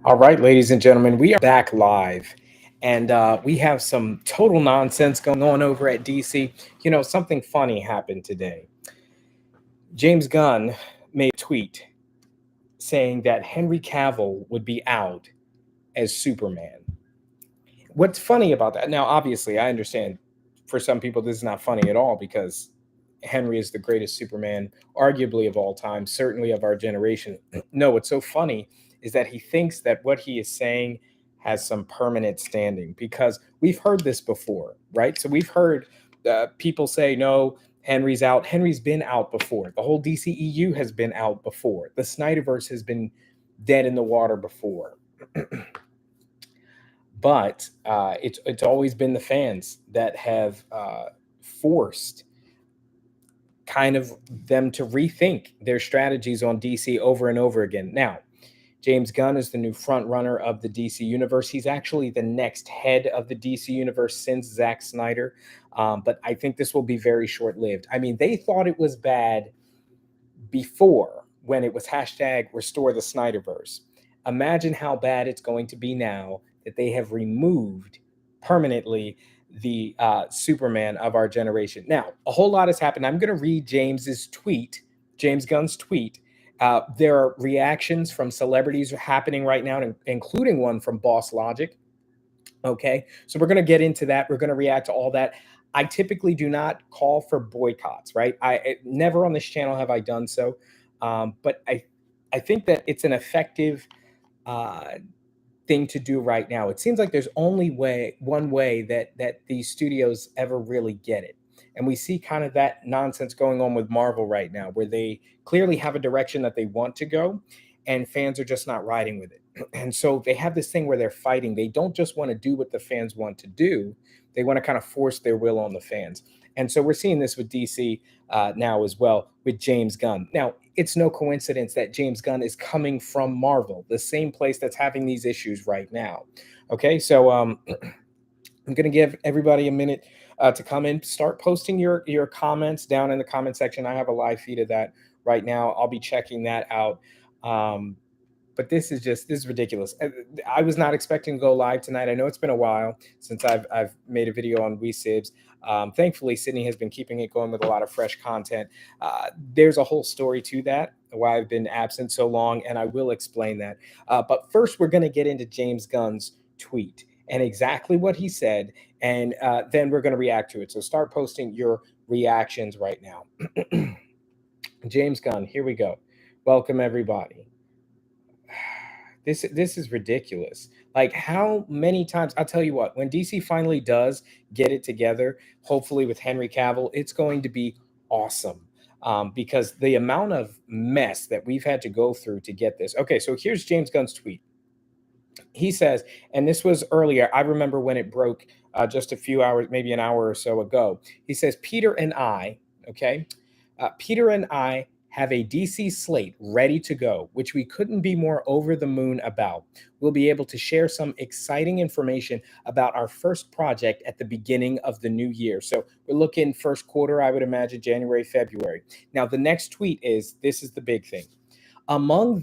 All right, ladies and gentlemen, we are back live, and we have some total nonsense going on over at DC. Something funny happened today. James Gunn made a tweet saying that Henry Cavill would be out as Superman. What's funny about that? Now, obviously, I understand for some people this is not funny at all because Henry is the greatest Superman, arguably of all time, certainly of our generation. No, what's so funny is that he thinks that what he is saying has some permanent standing because we've heard this before, right? So we've heard people say, no, Henry's out. Henry's been out before. The whole DCEU has been out before. The Snyderverse has been dead in the water before. But it's always been the fans that have forced kind of them to rethink their strategies on DC over and over again. Now, James Gunn is the new front runner of the DC universe. He's actually the next head of the DC universe since Zack Snyder. But I think this will be very short lived. I mean, they thought it was bad before when it was hashtag restore the Snyderverse. Imagine how bad it's going to be now that they have removed permanently the Superman of our generation. Now, a whole lot has happened. I'm going to read James Gunn's tweet. There are reactions from celebrities happening right now, including one from Boss Logic. Okay, so we're going to get into that. We're going to react to all that. I typically do not call for boycotts, right? Never on this channel have I done so, but I think that it's an effective uh, thing to do right now. It seems like there's only one way that these studios ever really get it. And we see kind of that nonsense going on with Marvel right now, where they clearly have a direction that they want to go, and fans are just not riding with it. And so they have this thing where they're fighting. They don't just want to do what the fans want to do, they want to kind of force their will on the fans. And so we're seeing this with DC now as well with James Gunn. Now, it's no coincidence that James Gunn is coming from Marvel, the same place that's having these issues right now. Okay, so I'm going to give everybody a minute to come in, start posting your comments down in the comment section. I have a live feed of that right now. I'll be checking that out. But this is ridiculous. I was not expecting to go live tonight. I know it's been a while since I've made a video on WeSibs. Thankfully, Sydney has been keeping it going with a lot of fresh content. There's a whole story to that, why I've been absent so long, and I will explain that. But first, we're going to get into James Gunn's tweet and exactly what he said, and then we're going to react to it. So start posting your reactions right now. James Gunn, here we go. Welcome, everybody. This is ridiculous. Like, how many times? I'll tell you what, when DC finally does get it together, hopefully with Henry Cavill, it's going to be awesome. Because the amount of mess that we've had to go through to get this. Okay, so here's James Gunn's tweet. He says, and this was earlier, I remember when it broke just a few hours, maybe an hour or so ago. He says, Peter and I have a DC slate ready to go, which we couldn't be more over the moon about. We'll be able to share some exciting information about our first project at the beginning of the new year. So we're looking first quarter, I would imagine January, February. Now, the next tweet is, this is the big thing. Among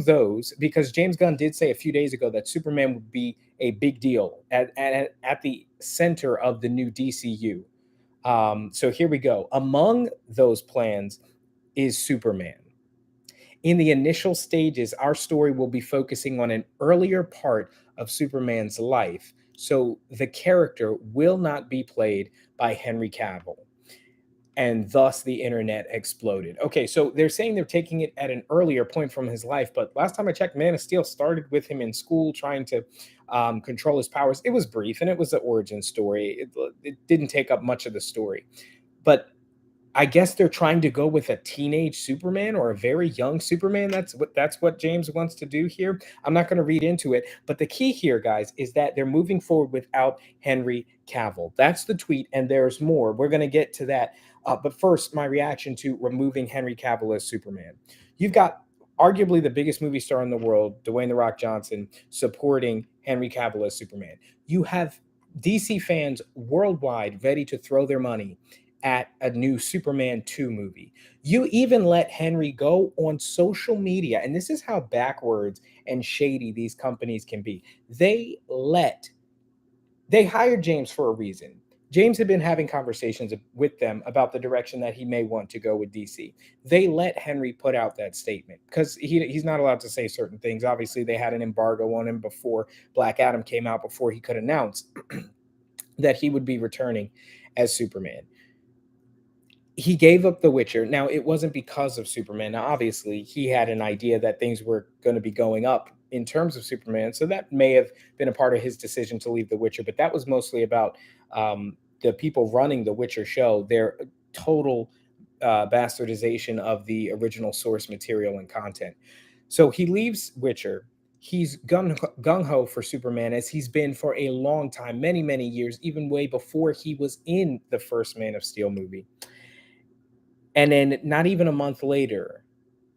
those, because James Gunn did say a few days ago that Superman would be a big deal at the center of the new DCU. So here we go. Among those plans is Superman. In the initial stages, our story will be focusing on an earlier part of Superman's life, so the character will not be played by Henry Cavill. And thus the internet exploded. Okay, so they're saying they're taking it at an earlier point from his life, but last time I checked, Man of Steel started with him in school trying to control his powers. It was brief, and it was the origin story. It didn't take up much of the story. But I guess they're trying to go with a teenage Superman or a very young Superman. That's what James wants to do here. I'm not going to read into it, but the key here, guys, is that they're moving forward without Henry Cavill. That's the tweet, and there's more. We're going to get to that. But first, my reaction to removing Henry Cavill as Superman. You've got arguably the biggest movie star in the world, Dwayne "The Rock" Johnson, supporting Henry Cavill as Superman. You have DC fans worldwide ready to throw their money at a new Superman 2 movie. You even let Henry go on social media, and this is how backwards and shady these companies can be. They hired James for a reason. James had been having conversations with them about the direction that he may want to go with DC. They let Henry put out that statement because he's not allowed to say certain things. Obviously, they had an embargo on him before Black Adam came out, before he could announce that he would be returning as Superman. He gave up The Witcher. Now, it wasn't because of Superman. Now, obviously, he had an idea that things were going to be going up in terms of Superman. So that may have been a part of his decision to leave The Witcher. But that was mostly about the people running The Witcher show, their total bastardization of the original source material and content. So he leaves Witcher. He's gung ho for Superman, as he's been for a long time, many, many years, even way before he was in the first Man of Steel movie. And then not even a month later,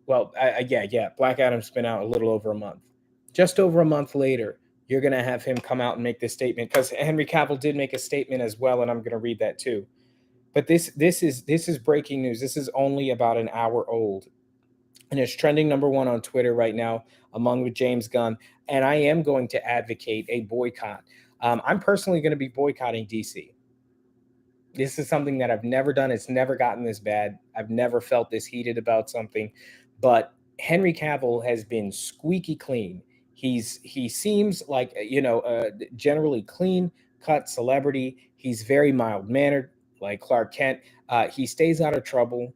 well, yeah, Black Adam's been out a little over a month. Just over a month later, you're going to have him come out and make this statement, because Henry Cavill did make a statement as well, and I'm going to read that too. But this is breaking news. This is only about an hour old, and it's trending #1 on Twitter right now, among with James Gunn. And I am going to advocate a boycott. I'm personally going to be boycotting DC. This is something that I've never done. It's never gotten this bad. I've never felt this heated about something. But Henry Cavill has been squeaky clean. He seems like, generally clean cut celebrity. He's very mild mannered, like Clark Kent. He stays out of trouble.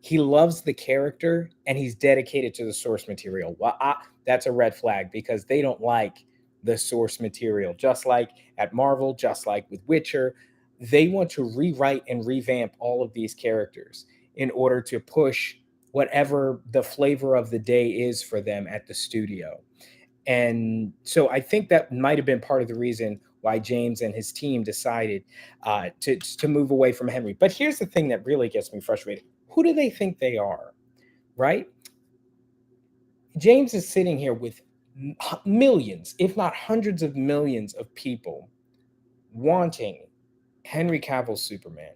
He loves the character, and he's dedicated to the source material. Well, that's a red flag, because they don't like the source material. Just like at Marvel, just like with Witcher, they want to rewrite and revamp all of these characters in order to push whatever the flavor of the day is for them at the studio. And so I think that might have been part of the reason why James and his team decided to move away from Henry. But here's the thing that really gets me frustrated. Who do they think they are, right? James is sitting here with millions, if not hundreds of millions of people wanting Henry Cavill's Superman.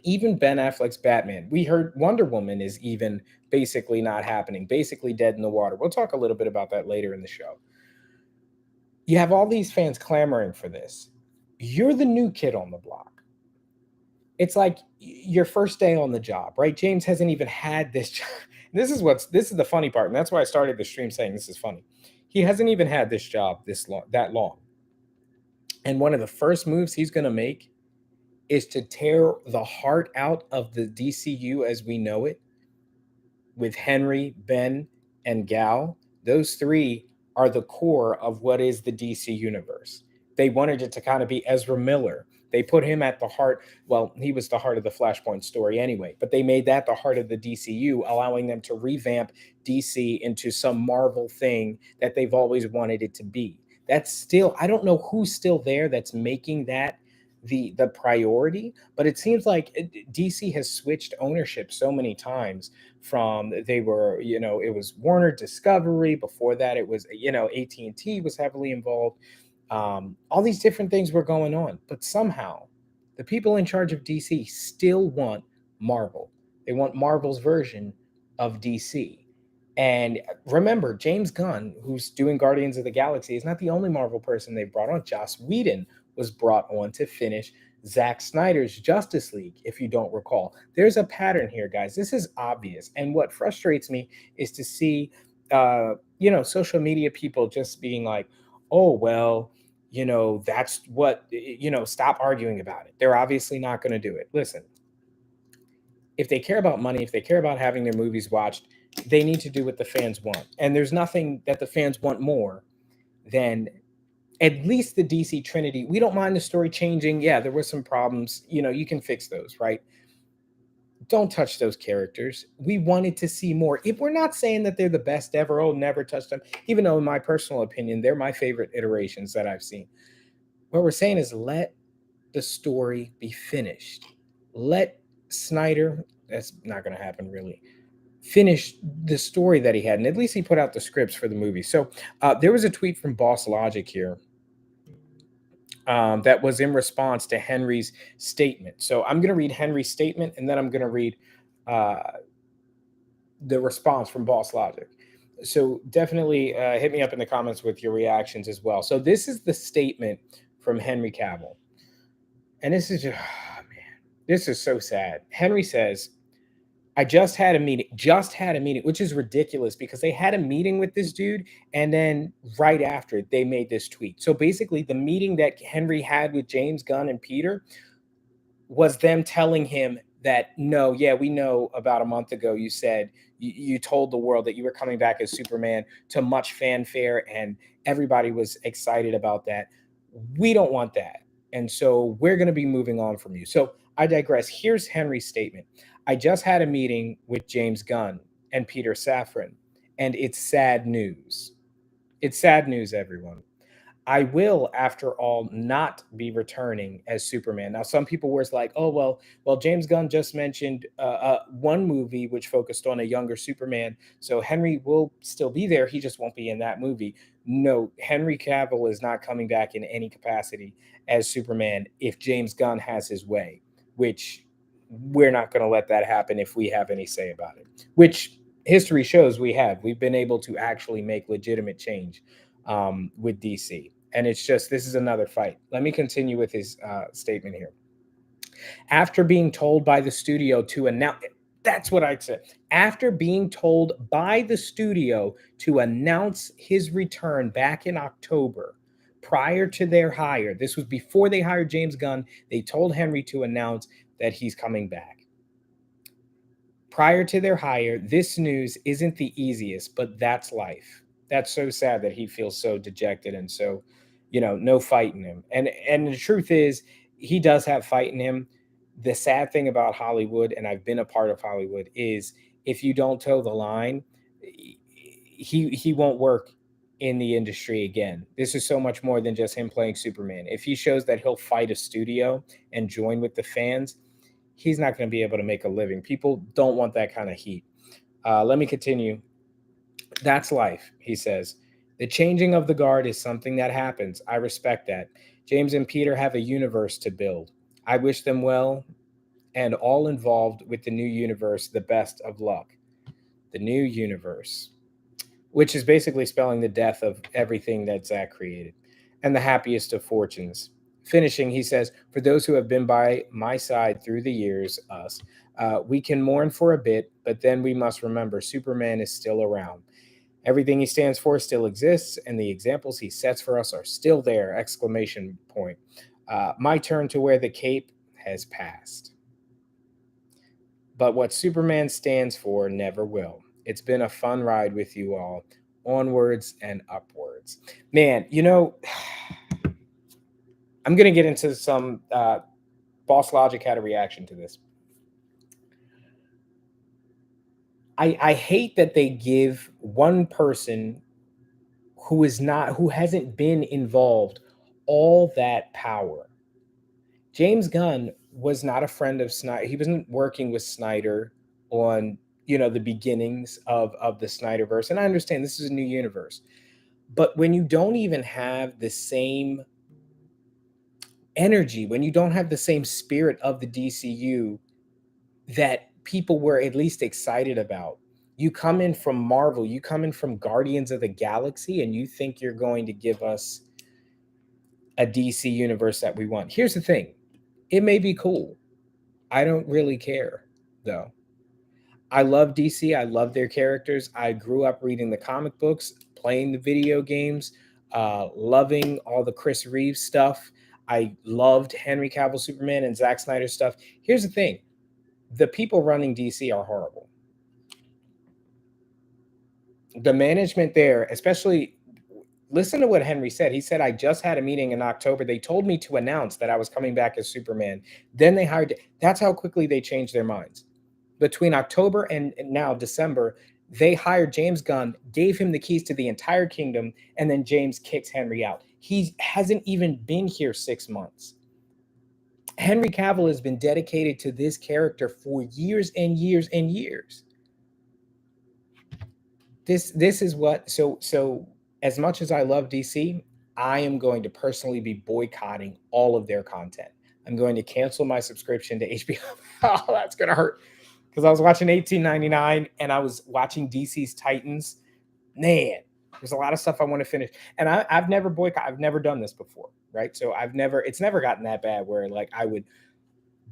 Even Ben Affleck's Batman. We heard Wonder Woman is even basically not happening, basically dead in the water. We'll talk a little bit about that later in the show. You have all these fans clamoring for this. You're the new kid on the block. It's like your first day on the job, right? James hasn't even had this job. This is the funny part, and that's why I started the stream saying this is funny. He hasn't even had this job that long. And one of the first moves he's going to make is to tear the heart out of the DCU as we know it, with Henry, Ben, and Gal. Those three are the core of what is the DC universe. They wanted it to kind of be Ezra Miller. They put him at the heart. Well, he was the heart of the Flashpoint story anyway, but they made that the heart of the DCU, allowing them to revamp DC into some Marvel thing that they've always wanted it to be. That's still, I don't know who's still there that's making that the priority, but it seems like DC has switched ownership so many times. From, they were, it was Warner Discovery. Before that, it was, AT&T was heavily involved. All these different things were going on, but somehow the people in charge of DC still want Marvel. They want Marvel's version of DC. And remember, James Gunn, who's doing Guardians of the Galaxy, is not the only Marvel person they've brought on. Joss Whedon was brought on to finish Zack Snyder's Justice League, if you don't recall. There's a pattern here, guys. This is obvious. And what frustrates me is to see, social media people just being like, oh, well, that's what, stop arguing about it. They're obviously not going to do it. Listen, if they care about money, if they care about having their movies watched, they need to do what the fans want. And there's nothing that the fans want more than at least the DC Trinity. We don't mind the story changing. Yeah, there were some problems. You can fix those, right? Don't touch those characters. We wanted to see more. If we're not saying that they're the best ever, oh, never touch them, even though in my personal opinion, they're my favorite iterations that I've seen. What we're saying is let the story be finished. Let Snyder, that's not going to happen really, finish the story that he had. And at least he put out the scripts for the movie. So there was a tweet from Boss Logic here that was in response to Henry's statement. So I'm going to read Henry's statement, and then I'm going to read uh, the response from Boss Logic. So definitely hit me up in the comments with your reactions as well. So this is the statement from Henry Cavill, and this is just, oh, man, this is so sad. Henry says, I just had a meeting, which is ridiculous because they had a meeting with this dude. And then right after they made this tweet. So basically, the meeting that Henry had with James Gunn and Peter was them telling him that, no, yeah, we know about a month ago you said you told the world that you were coming back as Superman to much fanfare and everybody was excited about that. We don't want that. And so we're going to be moving on from you. So I digress. Here's Henry's statement. I just had a meeting with James Gunn and Peter Safran, and it's sad news. It's sad news, everyone. I will, after all, not be returning as Superman. Now, some people were like, "Oh, well, James Gunn just mentioned one movie which focused on a younger Superman, so Henry will still be there. He just won't be in that movie." No, Henry Cavill is not coming back in any capacity as Superman if James Gunn has his way, which we're not going to let that happen if we have any say about it. Which history shows we have. We've been able to actually make legitimate change with DC. And it's just, this is another fight. Let me continue with his statement here. After being told by the studio to announce, that's what I said. After being told by the studio to announce his return back in October, prior to their hire, this was before they hired James Gunn, they told Henry to announce that he's coming back. Prior to their hire, this news isn't the easiest, but that's life. That's so sad that he feels so dejected and so, no fight in him. And the truth is, he does have fight in him. The sad thing about Hollywood, and I've been a part of Hollywood, is if you don't toe the line, he won't work in the industry again. This is so much more than just him playing Superman. If he shows that he'll fight a studio and join with the fans, he's not going to be able to make a living. People don't want that kind of heat. Let me continue. That's life, he says. The changing of the guard is something that happens. I respect that. James and Peter have a universe to build. I wish them well and all involved with the new universe the best of luck. The new universe, which is basically spelling the death of everything that Zach created, and the happiest of fortunes. Finishing, he says, for those who have been by my side through the years, us, we can mourn for a bit, but then we must remember Superman is still around. Everything he stands for still exists, and the examples he sets for us are still there! Exclamation point. My turn to wear the cape has passed. But what Superman stands for never will. It's been a fun ride with you all. Onwards and upwards. Man, I'm going to get into some. Boss Logic had a reaction to this. I hate that they give one person who hasn't been involved all that power. James Gunn was not a friend of Snyder. He wasn't working with Snyder on, the beginnings of the Snyderverse. And I understand this is a new universe. But when you don't even have the same energy, when you don't have the same spirit of the DCU that people were at least excited about, you come in from Marvel, you come in from Guardians of the Galaxy, and you think you're going to give us a DC universe that we want. Here's the thing. It may be cool. I don't really care, though. I love DC. I love their characters. I grew up reading the comic books, playing the video games, loving all the Chris Reeves stuff. I loved Henry Cavill Superman and Zack Snyder stuff. Here's the thing. The people running DC are horrible. The management there, especially, listen to what Henry said. He said, I just had a meeting in October. They told me to announce that I was coming back as Superman. Then they hired. That's how quickly they changed their minds. Between October and now December, they hired James Gunn, gave him the keys to the entire kingdom, and then James kicks Henry out. He hasn't even been here 6 months. Henry Cavill has been dedicated to this character for years and years and years. This is what, so as much as I love DC, I am going to personally be boycotting all of their content. I'm going to cancel my subscription to HBO. Oh, that's gonna hurt because I was watching 1899 and I was watching DC's Titans. Man, there's a lot of stuff I want to finish, and I've never boycott. I've never done this before, right? So it's never gotten that bad where like I would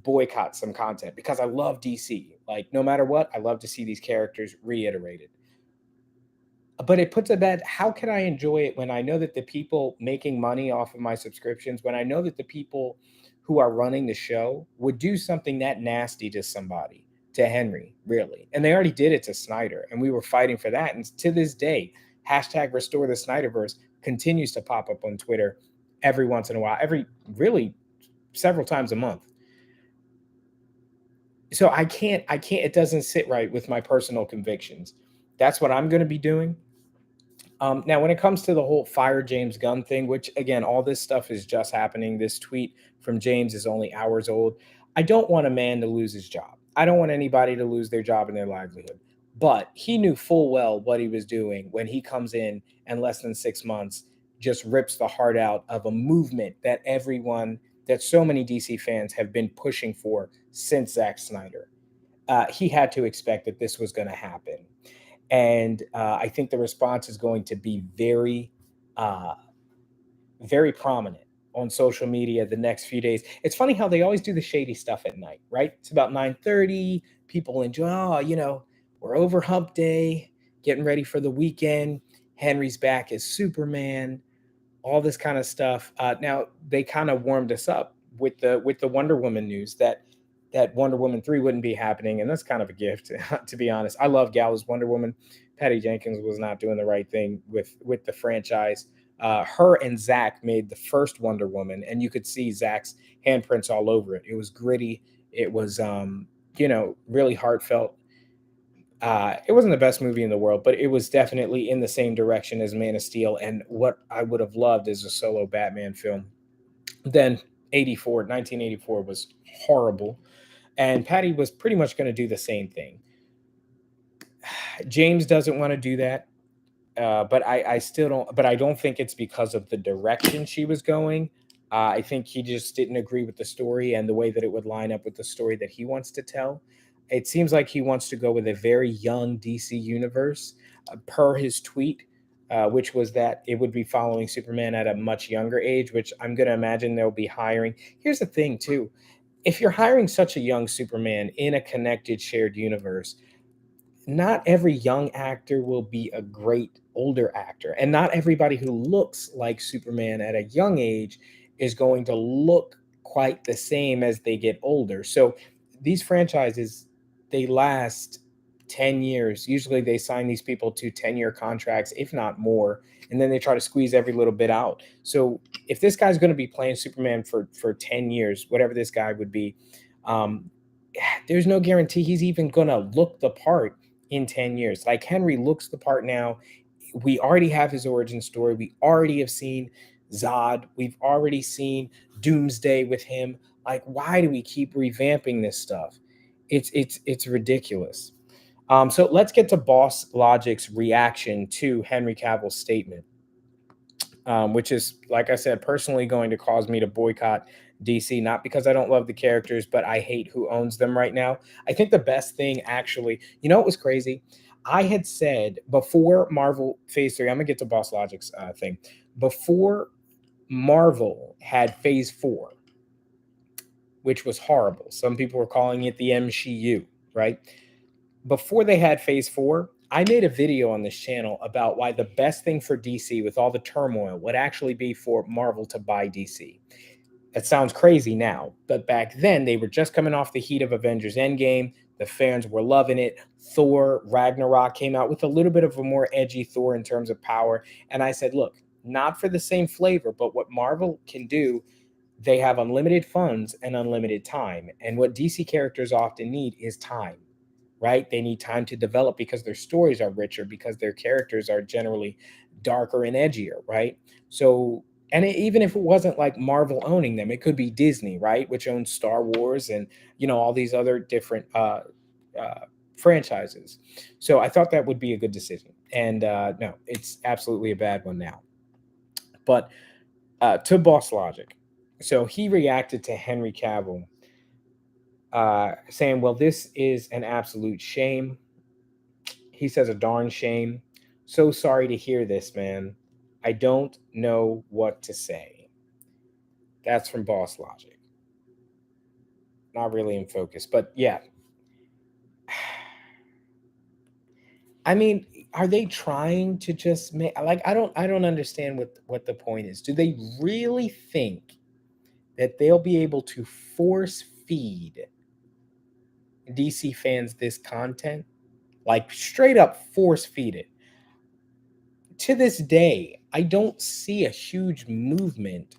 boycott some content because I love DC. Like no matter what, I love to see these characters reiterated. But it puts a bad, how can I enjoy it when I know that the people making money off of my subscriptions, when I know that the people who are running the show would do something that nasty to somebody, to Henry, really. And they already did it to Snyder, and we were fighting for that. And to this day, hashtag restore the Snyderverse continues to pop up on Twitter every once in a while, every really several times a month. So it doesn't sit right with my personal convictions. That's what I'm going to be doing. Now, when it comes to the whole fire James Gunn thing, which again, all this stuff is just happening. This tweet from James is only hours old. I don't want a man to lose his job. I don't want anybody to lose their job and their livelihood. But he knew full well what he was doing when he comes in and less than 6 months just rips the heart out of a movement that that so many DC fans have been pushing for since Zack Snyder. He had to expect that this was going to happen. And I think the response is going to be uh, very prominent on social media the next few days. It's funny how they always do the shady stuff at night, right? It's about 9:30. People enjoy, we're over hump day, getting ready for the weekend. Henry's back as Superman, all this kind of stuff. Now they kind of warmed us up with the Wonder Woman news that Wonder Woman 3 wouldn't be happening, and that's kind of a gift, to be honest. I love Gal's Wonder Woman. Patty Jenkins was not doing the right thing with the franchise. Her and Zach made the first Wonder Woman, and you could see Zach's handprints all over it. It was gritty. It was really heartfelt. It wasn't the best movie in the world, but it was definitely in the same direction as Man of Steel, and what I would have loved is a solo Batman film. Then 1984 was horrible, and Patty was pretty much going to do the same thing. James doesn't want to do that, but I still don't. But I don't think it's because of the direction she was going. I think he just didn't agree with the story and the way that it would line up with the story that he wants to tell. It seems like he wants to go with a very young DC universe, per his tweet, which was that it would be following Superman at a much younger age, which I'm going to imagine they'll be hiring. Here's the thing, too. If you're hiring such a young Superman in a connected shared universe, not every young actor will be a great older actor, and not everybody who looks like Superman at a young age is going to look quite the same as they get older. So these franchises, they last 10 years. Usually they sign these people to 10-year contracts, if not more, and then they try to squeeze every little bit out. So if this guy's going to be playing Superman for 10 years, whatever this guy would be, um, there's no guarantee he's even going to look the part in 10 years. Like Henry looks the part now. We already have his origin story. We already have seen Zod. We've already seen Doomsday with him. Like, why do we keep revamping this stuff? It's ridiculous. So let's get to Boss Logic's reaction to Henry Cavill's statement, which is, like I said, personally going to cause me to boycott DC, not because I don't love the characters, but I hate who owns them right now. I think the best thing, actually, it was crazy. I had said before Marvel Phase 3, I'm going to get to Boss Logic's thing. Before Marvel had Phase 4, which was horrible. Some people were calling it the MCU, right? Before they had Phase 4, I made a video on this channel about why the best thing for DC with all the turmoil would actually be for Marvel to buy DC. That sounds crazy now, but back then they were just coming off the heat of Avengers Endgame. The fans were loving it. Thor Ragnarok came out with a little bit of a more edgy Thor in terms of power. And I said, look, not for the same flavor, but what Marvel can do, they have unlimited funds and unlimited time. And what DC characters often need is time, right? They need time to develop because their stories are richer, because their characters are generally darker and edgier, right? So, and even if it wasn't like Marvel owning them, it could be Disney, right, which owns Star Wars and all these other different franchises. So I thought that would be a good decision, and no, it's absolutely a bad one now. But To Boss Logic. So he reacted to Henry Cavill, saying, "Well, this is an absolute shame." He says, "A darn shame. So sorry to hear this, man. I don't know what to say." That's from Boss Logic. Not really in focus, but yeah. I mean, are they trying to just make, like, I don't understand what the point is. Do they really think that they'll be able to force feed DC fans this content? Like, straight up force feed it. To this day, I don't see a huge movement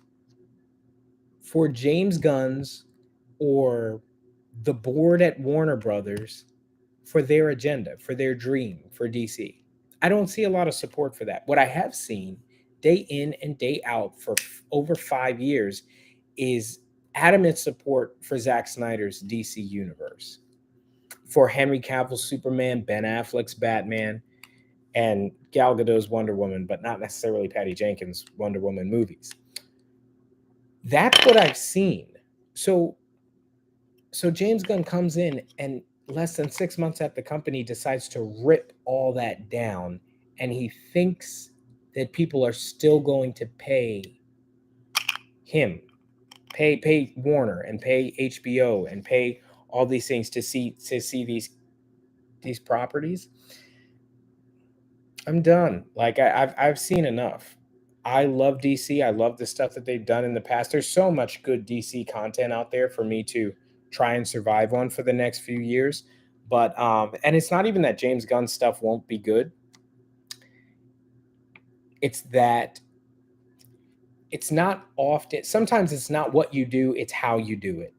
for James Gunn's or the board at Warner Brothers for their agenda, for their dream for DC. I don't see a lot of support for that. What I have seen day in and day out for over 5 years is adamant support for Zack Snyder's DC universe, for Henry Cavill's Superman, Ben Affleck's Batman, and Gal Gadot's Wonder Woman, but not necessarily Patty Jenkins' Wonder Woman movies. That's what I've seen. So so James Gunn comes in and less than 6 months at the company decides to rip all that down, and he thinks that people are still going to pay him, pay Warner and pay HBO and pay all these things to see these properties. I'm done. Like, I've seen enough. I love DC. I love the stuff that they've done in the past. There's so much good DC content out there for me to try and survive on for the next few years. But and it's not even that James Gunn stuff won't be good. It's that it's not often, sometimes it's not what you do, it's how you do it.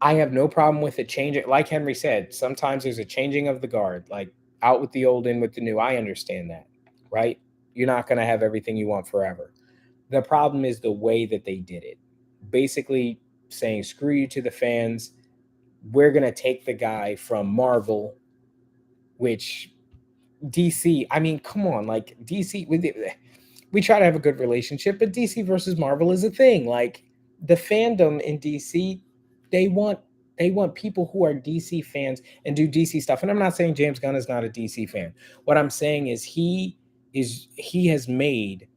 I have no problem with it changing. Like Henry said, sometimes there's a changing of the guard, like out with the old, in with the new. I understand that, right? You're not going to have everything you want forever. The problem is the way that they did it. Basically saying, screw you to the fans. We're going to take the guy from Marvel, which DC, I mean, come on, like DC, we try to have a good relationship, but DC versus Marvel is a thing. Like, the fandom in DC, they want they want people who are DC fans and do DC stuff. And I'm not saying James Gunn is not a DC fan. What I'm saying is he has made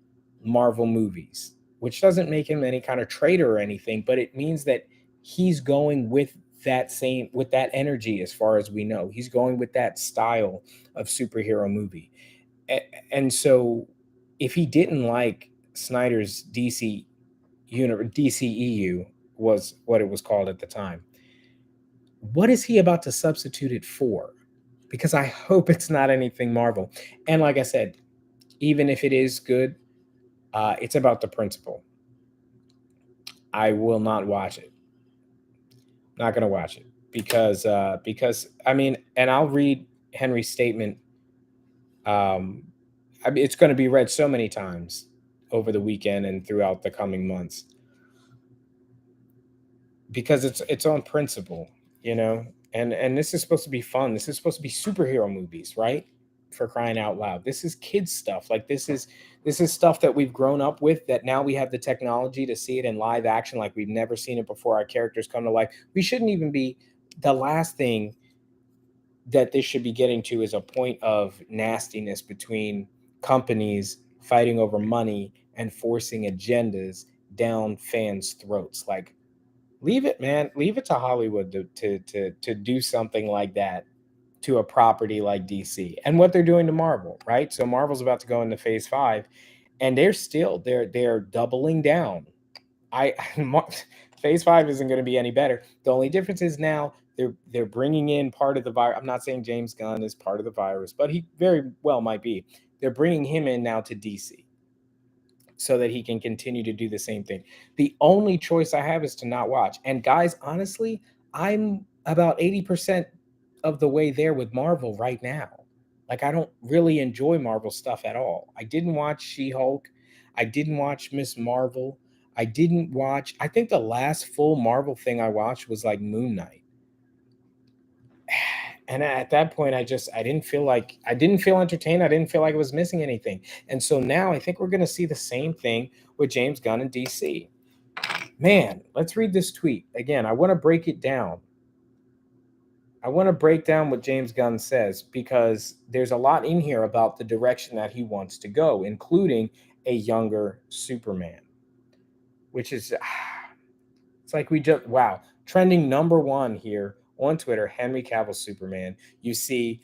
Marvel movies, which doesn't make him any kind of traitor or anything, but it means that he's going with that energy. As far as we know, he's going with that style of superhero movie. And so if he didn't like Snyder's DCEU was what it was called at the time, what is he about to substitute it for? Because I hope it's not anything Marvel. And like I said, even if it is good, it's about the principle. I will not watch it. Not gonna watch it because I mean, and I'll read Henry's statement. I mean, it's going to be read so many times over the weekend and throughout the coming months because it's on principle, you know. And this is supposed to be fun. This is supposed to be superhero movies, right? For crying out loud, this is kids stuff. Like, this is stuff that we've grown up with, that now we have the technology to see it in live action like we've never seen it before. Our characters come to life. We shouldn't even be, the last thing that this should be getting to is a point of nastiness between companies fighting over money and forcing agendas down fans' throats. Like, leave it, man. Leave it to Hollywood to do something like that to a property like DC and what they're doing to Marvel, right? So Marvel's about to go into phase 5, and they're doubling down. I phase 5 isn't going to be any better. The only difference is now they're bringing in part of the virus. I'm not saying James Gunn is part of the virus, but he very well might be. They're bringing him in now to DC so that he can continue to do the same thing. The only choice I have is to not watch. And guys, honestly, I'm about 80% of the way there with Marvel right now. Like, I don't really enjoy Marvel stuff at all. I didn't watch She-Hulk. I didn't watch Miss Marvel. I didn't watch, I think the last full Marvel thing I watched was like Moon Knight. And at that point, I didn't feel entertained. I didn't feel like it was missing anything. And so now I think we're going to see the same thing with James Gunn and DC. Man, let's read this tweet again. I want to break it down. I want to break down what James Gunn says, because there's a lot in here about the direction that he wants to go, including a younger Superman, which is, it's like we just, wow. Trending number one here on Twitter, Henry Cavill Superman. You see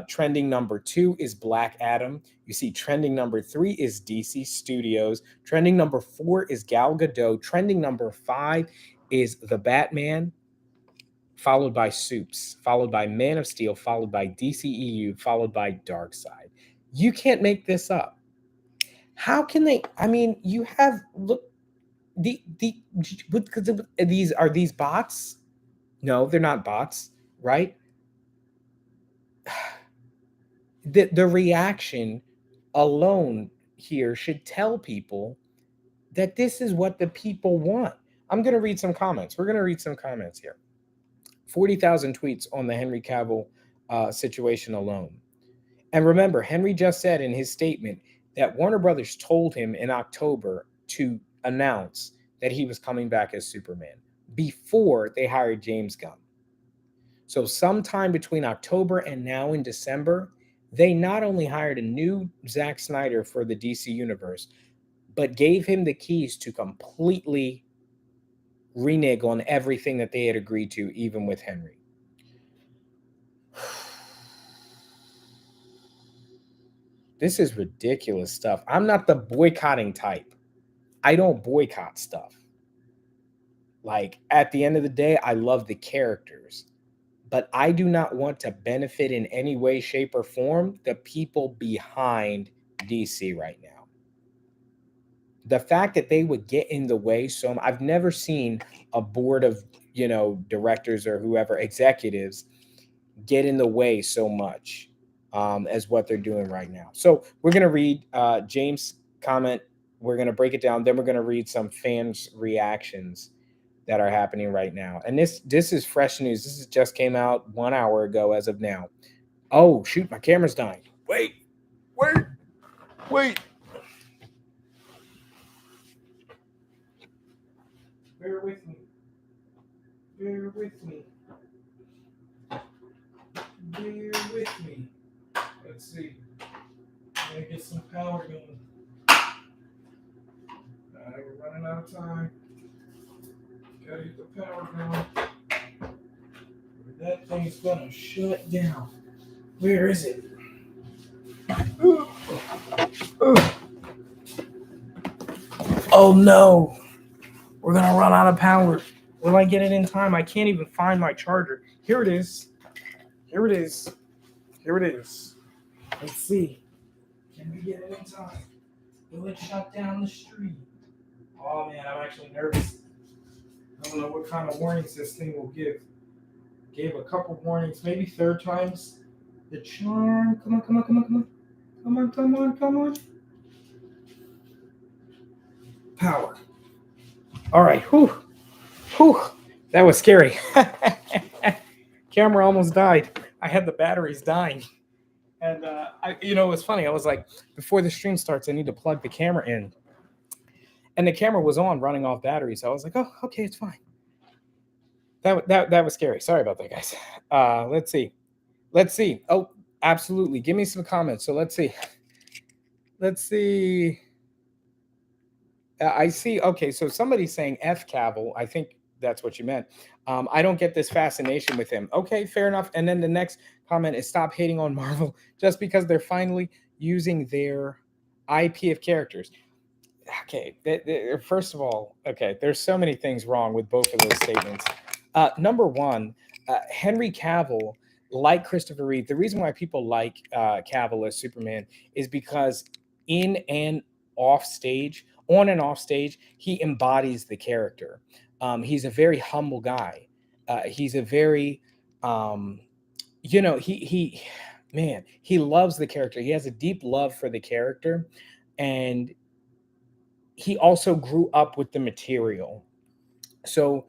trending number 2 is Black Adam. You see trending number 3 is DC Studios. Trending number 4 is Gal Gadot. Trending number 5 is The Batman, followed by Supes, followed by Man of Steel, followed by DCEU, followed by Darkseid. You can't make this up. How can they? I mean, you have, look, these are these bots? No, they're not bots, right? The reaction alone here should tell people that this is what the people want. I'm going to read some comments. We're going to read some comments here. 40,000 tweets on the Henry Cavill situation alone. And remember, Henry just said in his statement that Warner Brothers told him in October to announce that he was coming back as Superman before they hired James Gunn. So sometime between October and now in December, they not only hired a new Zack Snyder for the DC universe, but gave him the keys to completely renege on everything that they had agreed to, even with Henry. This is ridiculous stuff. I'm not the boycotting type. I don't boycott stuff. Like, at the end of the day, I love the characters, but I do not want to benefit in any way, shape, or form the people behind DC right now. The fact that they would get in the way, so I've never seen a board of, directors or whoever, executives, get in the way so much as what they're doing right now. So we're going to read James' comment. We're going to break it down. Then we're going to read some fans' reactions that are happening right now. And this is fresh news. This just came out 1 hour ago as of now. Oh, shoot, my camera's dying. Wait. Bear with me. Bear with me. Let's see. I'm going to get some power going. We're running out of time. Gotta get the power going. That thing's gonna shut down. Where is it? Oh no! We're gonna run out of power. Will I get it in time? I can't even find my charger. Here it is. Let's see. Can we get it in time? Will it shut down the street? Oh man, I'm actually nervous. I don't know what kind of warnings this thing will give. Gave a couple warnings, maybe third times the charm. Come on. Power. All right. Whew. That was scary. Camera almost died. I had the batteries dying. And it was funny. I was like, before the stream starts, I need to plug the camera in. And the camera was on, running off battery. So I was like, oh, okay, it's fine. That was scary. Sorry about that, guys. Let's see. Oh, absolutely. Give me some comments. So let's see. I see. Okay, so somebody's saying F Cavill. I think that's what you meant. I don't get this fascination with him. Okay, fair enough. And then the next comment is, stop hating on Marvel just because they're finally using their IP of characters. Okay, first of all, okay, there's so many things wrong with both of those statements. Number one, Henry Cavill, like Christopher Reeve, the reason why people like Cavill as Superman is because on and off stage, he embodies the character. He's a very humble guy. He's a very, he loves the character. He has a deep love for the character, and he also grew up with the material. So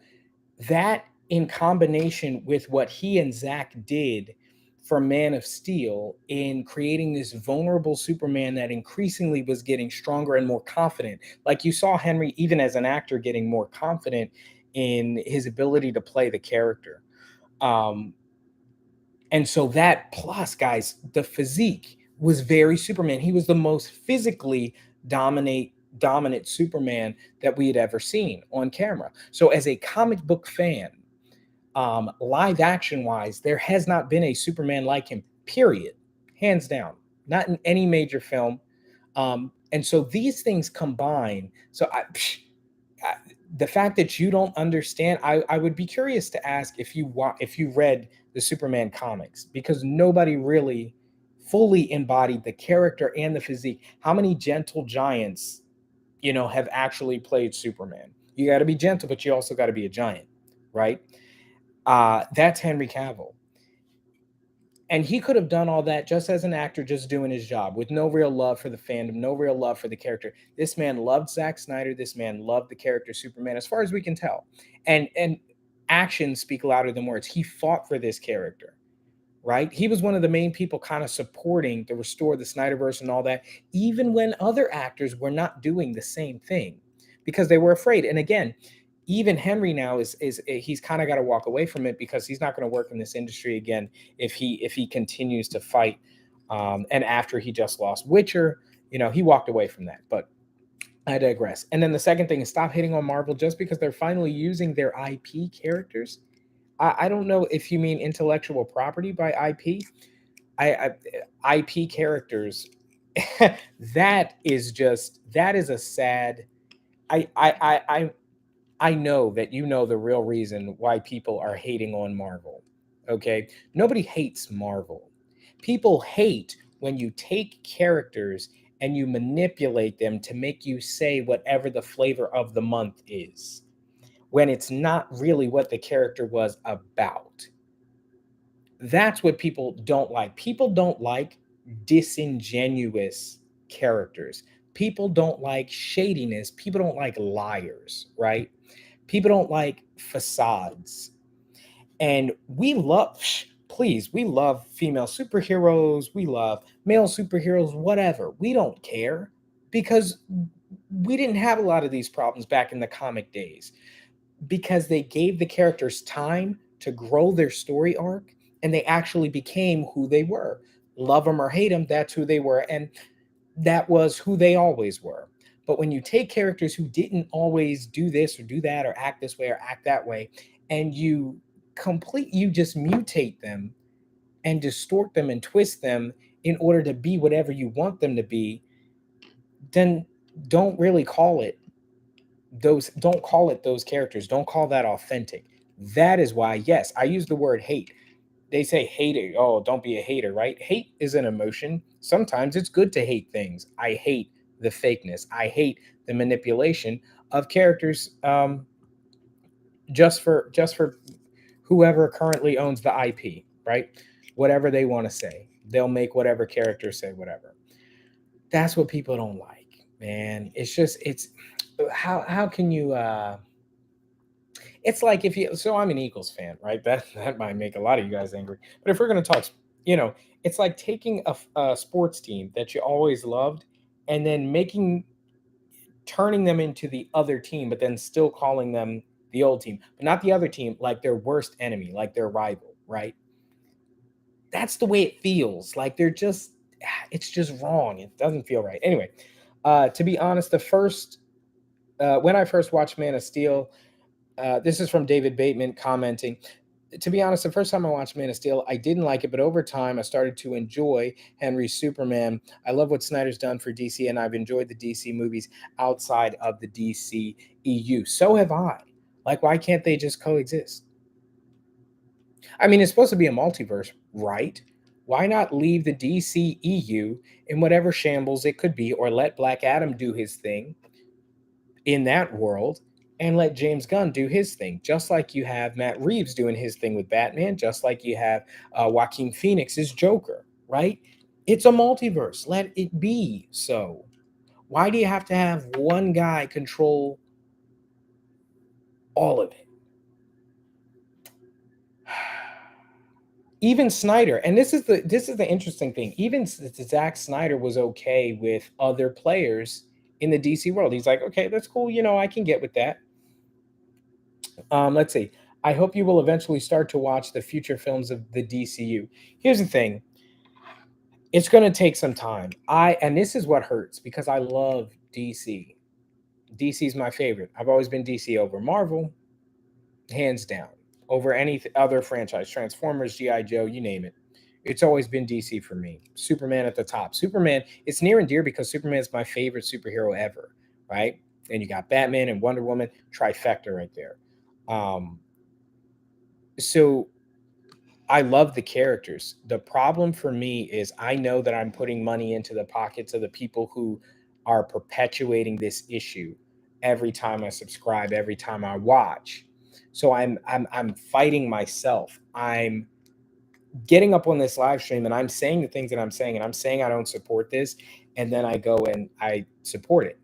that, in combination with what he and Zach did, for Man of Steel in creating this vulnerable Superman that increasingly was getting stronger and more confident. Like you saw Henry, even as an actor, getting more confident in his ability to play the character. Um, and so that plus, guys, the physique was very Superman. He was the most physically dominant Superman that we had ever seen on camera. So as a comic book fan, live action wise, there has not been a Superman like him, period, hands down, not in any major film. And so these things combine. So I, the fact that you don't understand, I would be curious to ask if you read the Superman comics, because nobody really fully embodied the character and the physique. How many gentle giants, have actually played Superman? You got to be gentle, but you also got to be a giant, right? That's Henry Cavill. And he could have done all that just as an actor, just doing his job with no real love for the fandom, no real love for the character. This man loved Zack Snyder. This man loved the character Superman, as far as we can tell. And actions speak louder than words. He fought for this character, right? He was one of the main people kind of supporting to restore the Snyderverse and all that, even when other actors were not doing the same thing because they were afraid. And again, even Henry now is he's kind of got to walk away from it because he's not going to work in this industry again if he continues to fight. And after he just lost Witcher, he walked away from that. But I digress. And then the second thing is stop hating on Marvel just because they're finally using their IP characters. I don't know if you mean intellectual property by IP. IP characters. That is a sad. I know that the real reason why people are hating on Marvel. Okay, nobody hates Marvel. People hate when you take characters and you manipulate them to make you say whatever the flavor of the month is, when it's not really what the character was about. That's what people don't like. People don't like disingenuous characters. People don't like shadiness. People don't like liars, right? People don't like facades. And please, we love female superheroes. We love male superheroes, whatever. We don't care because we didn't have a lot of these problems back in the comic days because they gave the characters time to grow their story arc and they actually became who they were. Love them or hate them, that's who they were. And that was who they always were. But when you take characters who didn't always do this or do that or act this way or act that way, and you just mutate them and distort them and twist them in order to be whatever you want them to be, then don't really call it don't call it those characters. Don't call that authentic. That is why, yes, I use the word hate. They say hater. Oh, don't be a hater, right? Hate is an emotion. Sometimes it's good to hate things. I hate the fakeness. I hate the manipulation of characters, just for whoever currently owns the IP, right? Whatever they want to say, they'll make whatever character say whatever. That's what people don't like, man. It's how can you it's like if you so I'm an Eagles fan, right? That might make a lot of you guys angry. But if we're going to talk, you know, it's like taking a sports team that you always loved and then turning them into the other team, but then still calling them the old team, but not the other team, like their worst enemy, like their rival, right? That's the way it feels. Like it's just wrong. It doesn't feel right. Anyway, to be honest, when I first watched Man of Steel, this is from David Bateman commenting. To be honest, the first time I watched Man of Steel, I didn't like it, but over time, I started to enjoy Henry's Superman. I love what Snyder's done for DC, and I've enjoyed the DC movies outside of the DC EU. So have I. Like, why can't they just coexist? I mean, it's supposed to be a multiverse, right? Why not leave the DC EU in whatever shambles it could be, or let Black Adam do his thing in that world and let James Gunn do his thing, just like you have Matt Reeves doing his thing with Batman, just like you have Joaquin Phoenix's Joker, right? It's a multiverse. Let it be so. Why do you have to have one guy control all of it? Even Snyder, and this is the interesting thing. Even Zack Snyder was okay with other players in the DC world. He's like, okay, that's cool. I can get with that. Let's see. I hope you will eventually start to watch the future films of the DCU. Here's the thing. It's going to take some time. And this is what hurts because I love DC. DC is my favorite. I've always been DC over Marvel, hands down. Over any other franchise, Transformers, GI Joe, you name it. It's always been DC for me. Superman at the top. Superman, it's near and dear because Superman is my favorite superhero ever, right? And you got Batman and Wonder Woman, trifecta right there. Um, so I love the characters. The problem for me is I know that I'm putting money into the pockets of the people who are perpetuating this issue every time I subscribe, every time I watch. So I'm fighting myself. I'm getting up on this live stream and I'm saying the things that I'm saying, and I'm saying I don't support this, and then I go and I support it.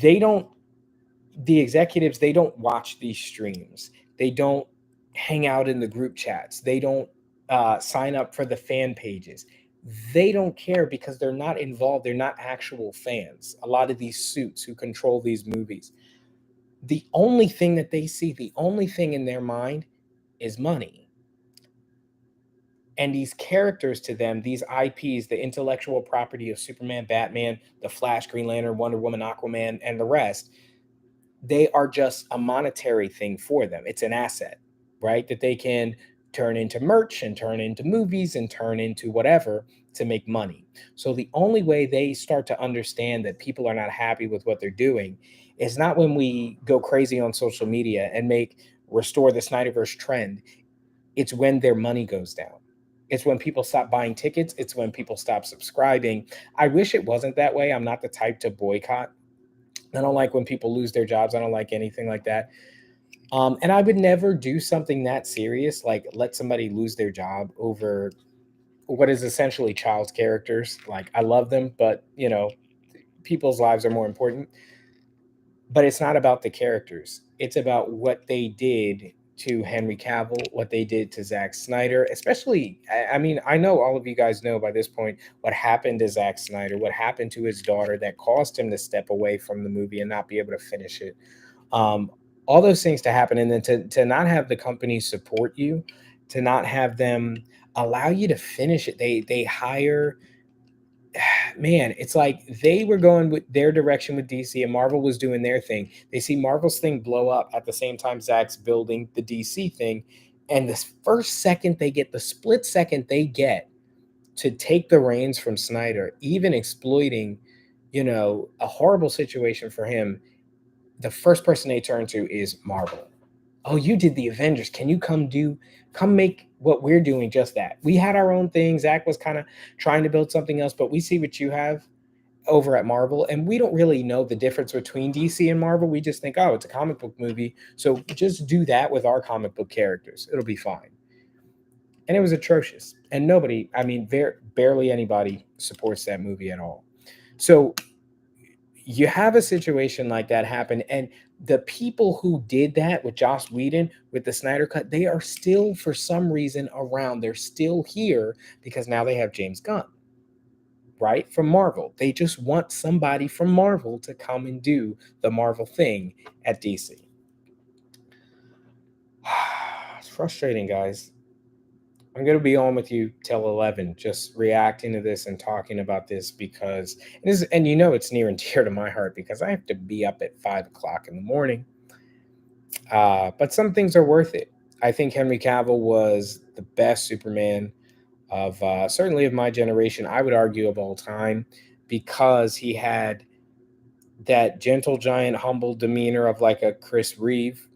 They don't, the executives, they don't watch these streams. They don't hang out in the group chats. They don't sign up for the fan pages. They don't care because they're not involved. They're not actual fans. A lot of these suits who control these movies, the only thing that they see, the only thing in their mind is money. And these characters to them, these IPs, the intellectual property of Superman, Batman, the Flash, Green Lantern, Wonder Woman, Aquaman, and the rest, they are just a monetary thing for them. It's an asset, right? That they can turn into merch and turn into movies and turn into whatever to make money. So the only way they start to understand that people are not happy with what they're doing is not when we go crazy on social media and restore the Snyderverse trend. It's when their money goes down. It's when people stop buying tickets. It's when people stop subscribing. I wish it wasn't that way. I'm not the type to boycott. I don't like when people lose their jobs. I don't like anything like that. And I would never do something that serious, like let somebody lose their job over what is essentially child's characters. Like I love them, but people's lives are more important. But it's not about the characters. It's about what they did to Henry Cavill, what they did to Zack Snyder, especially. I mean, I know all of you guys know by this point what happened to Zack Snyder, what happened to his daughter that caused him to step away from the movie and not be able to finish it. Um, all those things to happen, and then to not have the company support you, to not have them allow you to finish it. They hire, man, it's like they were going with their direction with DC and Marvel was doing their thing. They see Marvel's thing blow up at the same time Zack's building the DC thing. And this first second they get, the split second they get to take the reins from Snyder, even exploiting, a horrible situation for him, the first person they turn to is Marvel. Oh, you did the Avengers. Can you come make what we're doing just that? We had our own thing. Zach was kind of trying to build something else, but we see what you have over at Marvel, and we don't really know the difference between DC and Marvel. We just think, oh, it's a comic book movie, so just do that with our comic book characters. It'll be fine. And it was atrocious. And nobody, I mean, barely anybody supports that movie at all. So you have a situation like that happen, and the people who did that with Joss Whedon with the Snyder Cut, they are still for some reason around. They're still here because now they have James Gunn, right, from Marvel. They just want somebody from Marvel to come and do the Marvel thing at DC. It's frustrating, guys. I'm going to be on with you till 11, just reacting to this and talking about this because and it's near and dear to my heart because I have to be up at 5 o'clock in the morning. But some things are worth it. I think Henry Cavill was the best Superman of certainly of my generation. I would argue of all time because he had that gentle giant, humble demeanor of like a Chris Reeve,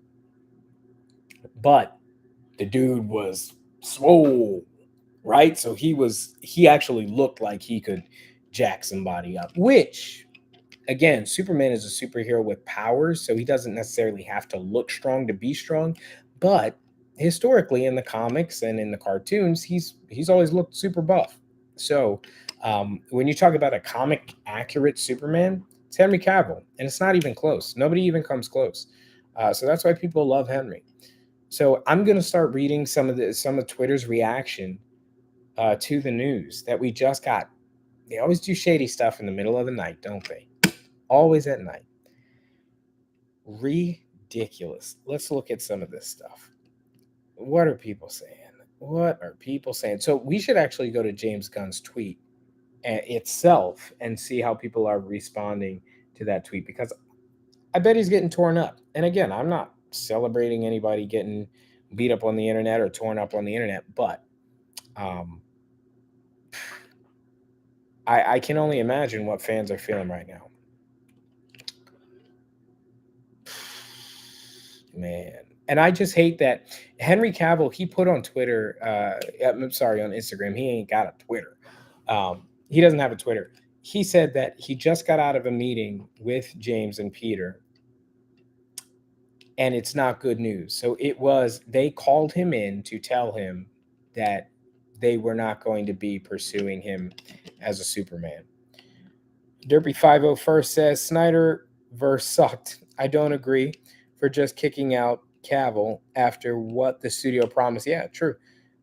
but the dude was swole, right? So he actually looked like he could jack somebody up, which again, Superman is a superhero with powers, so he doesn't necessarily have to look strong to be strong, but historically in the comics and in the cartoons, he's always looked super buff. So when you talk about a comic accurate Superman, it's Henry Cavill, and it's not even close. Nobody even comes close. So that's why people love Henry. So I'm gonna start reading some of Twitter's reaction to the news that we just got. They always do shady stuff in the middle of the night, don't they? Always at night. Ridiculous. Let's look at some of this stuff. What are people saying? What are people saying? So we should actually go to James Gunn's tweet itself and see how people are responding to that tweet, because I bet he's getting torn up. And again, I'm not celebrating anybody getting beat up on the internet or torn up on the internet, but um, I can only imagine what fans are feeling right now. Man. And I just hate that Henry Cavill, he put on Twitter, I'm sorry, on Instagram, he ain't got a Twitter. He doesn't have a Twitter. He said that he just got out of a meeting with James and Peter, and it's not good news. So they called him in to tell him that they were not going to be pursuing him as a Superman. Derpy501st says Snyder verse sucked. I don't agree for just kicking out Cavill after what the studio promised. Yeah, true.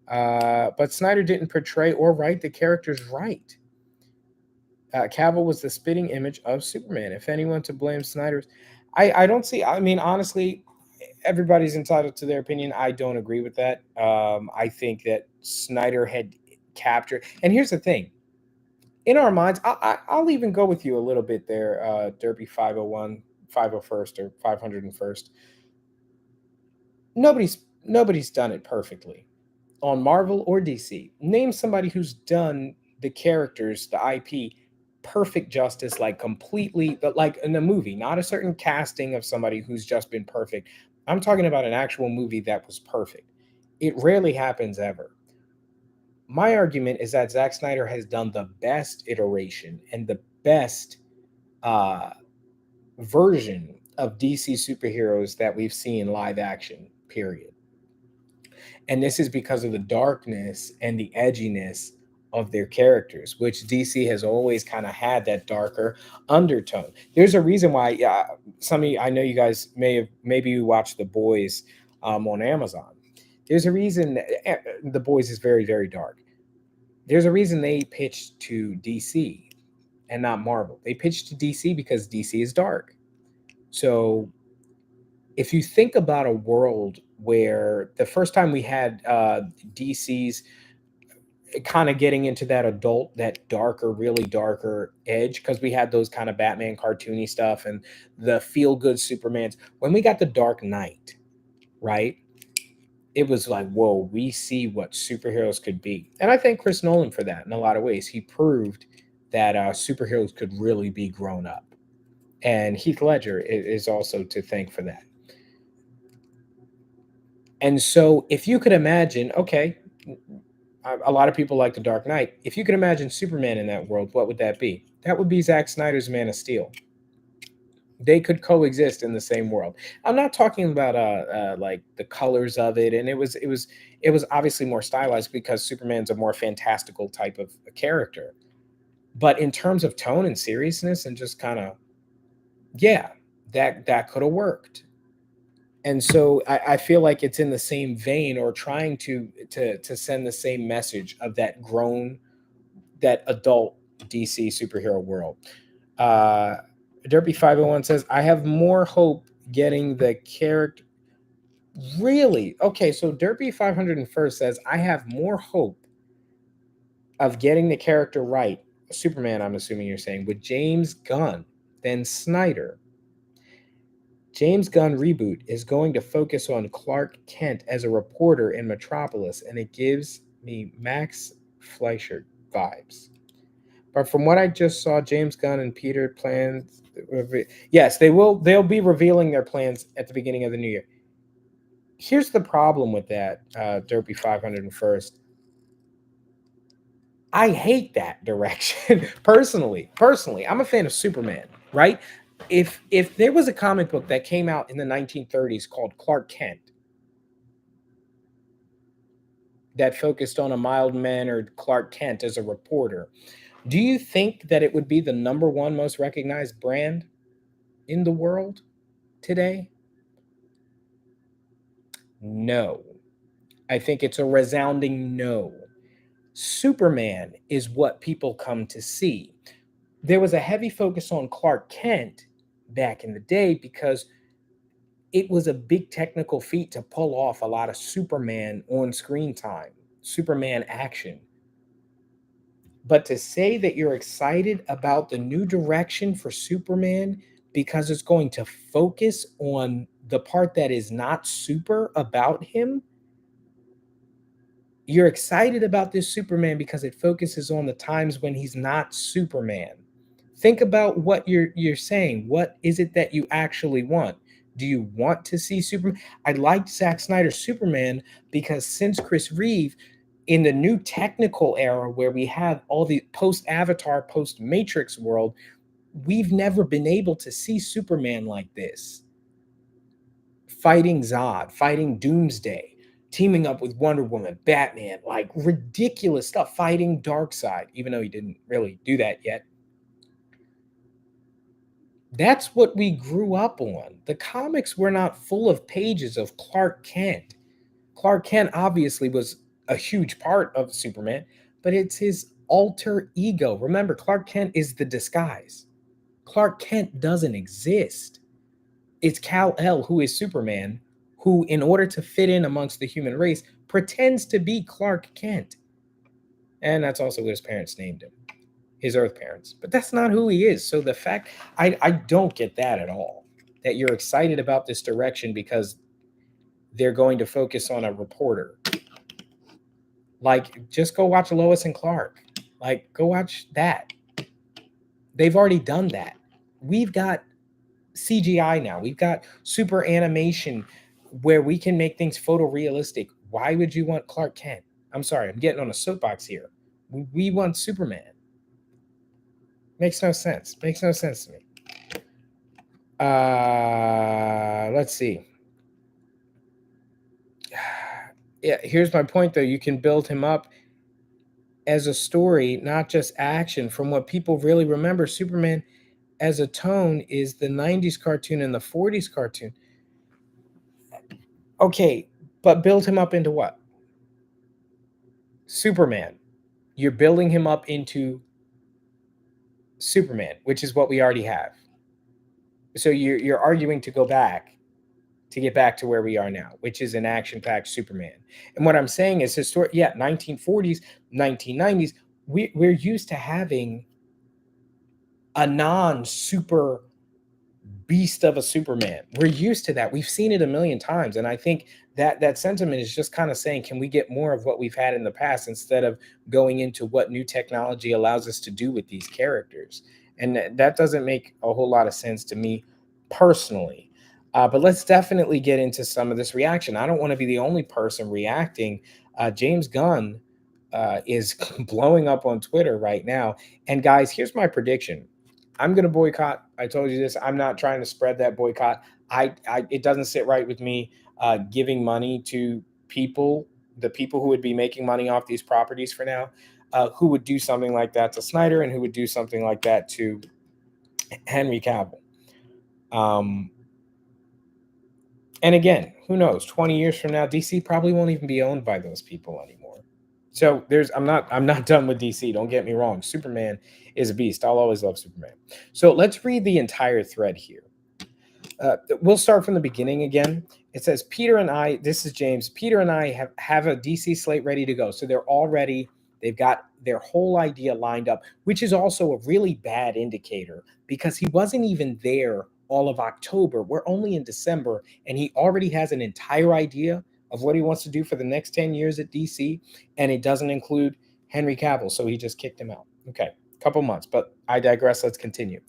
But Snyder didn't portray or write the characters right. Cavill was the spitting image of Superman. If anyone to blame Snyder's, I don't see. I mean, honestly, everybody's entitled to their opinion. I don't agree with that. I think that Snyder had captured. And here's the thing: in our minds, I'll even go with you a little bit there, Derby 501, 501st, or 501st. Nobody's done it perfectly on Marvel or DC. Name somebody who's done the characters, the IP, perfect justice, like completely, but like in a movie, not a certain casting of somebody who's just been perfect. I'm talking about an actual movie that was perfect. It rarely happens ever. My argument is that Zack Snyder has done the best iteration and the best uh, version of DC superheroes that we've seen live action, period. And this is because of the darkness and the edginess of their characters, which DC has always kind of had that darker undertone. There's a reason why, some of you, I know you guys maybe you watch The Boys on Amazon. There's a reason The Boys is very, very dark. There's a reason they pitched to DC and not Marvel. They pitched to DC because DC is dark. So if you think about a world where the first time we had DC's kind of getting into that adult, that darker, really darker edge, because we had those kind of Batman cartoony stuff and the feel good Supermans. When we got the Dark Knight, right? It was like, whoa, we see what superheroes could be. And I thank Chris Nolan for that in a lot of ways. He proved that superheroes could really be grown up. And Heath Ledger is also to thank for that. And so if you could imagine, okay, a lot of people like the Dark Knight. If you could imagine Superman in that world, what would that be? That would be Zack Snyder's Man of Steel. They could coexist in the same world. I'm not talking about like the colors of it, and it was obviously more stylized because Superman's a more fantastical type of a character. But in terms of tone and seriousness and just kind of, yeah, that could have worked. And so I feel like it's in the same vein, or trying to send the same message of that grown, that adult DC superhero world. Uh, Derpy 501 says, I have more hope getting the character. Really? Okay, so Derpy 501st says, I have more hope of getting the character right, Superman, I'm assuming you're saying, with James Gunn than Snyder. James Gunn reboot is going to focus on Clark Kent as a reporter in Metropolis, and it gives me Max Fleischer vibes. But from what I just saw, James Gunn and Peter plans. Yes, they will. They'll be revealing their plans at the beginning of the new year. Here's the problem with that, Derpy 501st. I hate that direction personally. Personally, I'm a fan of Superman, right? If there was a comic book that came out in the 1930s called Clark Kent that focused on a mild-mannered Clark Kent as a reporter, do you think that it would be the number one most recognized brand in the world today? No. I think it's a resounding no. Superman is what people come to see. There was a heavy focus on Clark Kent back in the day because it was a big technical feat to pull off a lot of Superman on screen time, Superman action. But to say that you're excited about the new direction for Superman because it's going to focus on the part that is not super about him, you're excited about this Superman because it focuses on the times when he's not Superman. Think about what you're saying. What is it that you actually want? Do you want to see Superman? I liked Zack Snyder's Superman because since Chris Reeve, in the new technical era where we have all the post Avatar, post Matrix world, we've never been able to see Superman like this. Fighting Zod, fighting Doomsday, teaming up with Wonder Woman, Batman, like ridiculous stuff, fighting Darkseid, even though he didn't really do that yet. That's what we grew up on. The comics were not full of pages of Clark Kent. Clark Kent obviously was a huge part of Superman, but it's his alter ego. Remember, Clark Kent is the disguise. Clark Kent doesn't exist. It's Kal-El who is Superman, who, in order to fit in amongst the human race, pretends to be Clark Kent. And that's also what his parents named him, his Earth parents. But that's not who he is. So the fact, I don't get that at all. That you're excited about this direction because they're going to focus on a reporter. Like, just go watch Lois and Clark. Like, go watch that. They've already done that. We've got CGI now. We've got super animation where we can make things photorealistic. Why would you want Clark Kent? I'm sorry, I'm getting on a soapbox here. We want Superman. Makes no sense. Makes no sense to me. Let's see. Yeah, here's my point though. You can build him up as a story, not just action. From what people really remember, Superman as a tone is the 90s cartoon and the 40s cartoon. Okay, but build him up into what? Superman. You're building him up into Superman, which is what we already have. So you're arguing to go back to get back to where we are now, which is an action-packed Superman. And what I'm saying is, 1940s, 1990s, we're used to having a non-super beast of a Superman. We're used to that. We've seen it a million times, and I think that sentiment is just kind of saying, can we get more of what we've had in the past instead of going into what new technology allows us to do with these characters? And that doesn't make a whole lot of sense to me personally. But let's definitely get into some of this reaction. I don't want to be the only person reacting. James Gunn is blowing up on Twitter right now. And guys, here's my prediction. I'm going to boycott. I told you this. I'm not trying to spread that boycott. It doesn't sit right with me giving money to people, the people who would be making money off these properties for now, who would do something like that to Snyder and who would do something like that to Henry Cavill. And again, who knows? 20 years from now, DC probably won't even be owned by those people anymore. So I'm not done with DC. Don't get me wrong. Superman is a beast. I'll always love Superman. So let's read the entire thread here. We'll start from the beginning again. It says, Peter and I, this is James, Peter and I have a DC slate ready to go. So they're all ready. They've got their whole idea lined up, which is also a really bad indicator because he wasn't even there all of October. We're only in December, and he already has an entire idea of what he wants to do for the next 10 years at DC, and it doesn't include Henry Cavill, so he just kicked him out. Okay, couple months, but I digress. Let's continue.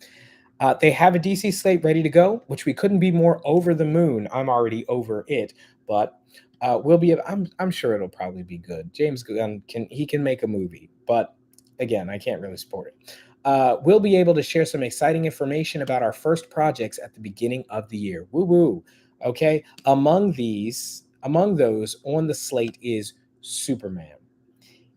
They have a DC slate ready to go, which we couldn't be more over the moon. I'm already over it, but we'll be. I'm sure it'll probably be good. James Gunn can make a movie, but again, I can't really support it. We'll be able to share some exciting information about our first projects at the beginning of the year. Woo woo. Okay. Among those on the slate is Superman.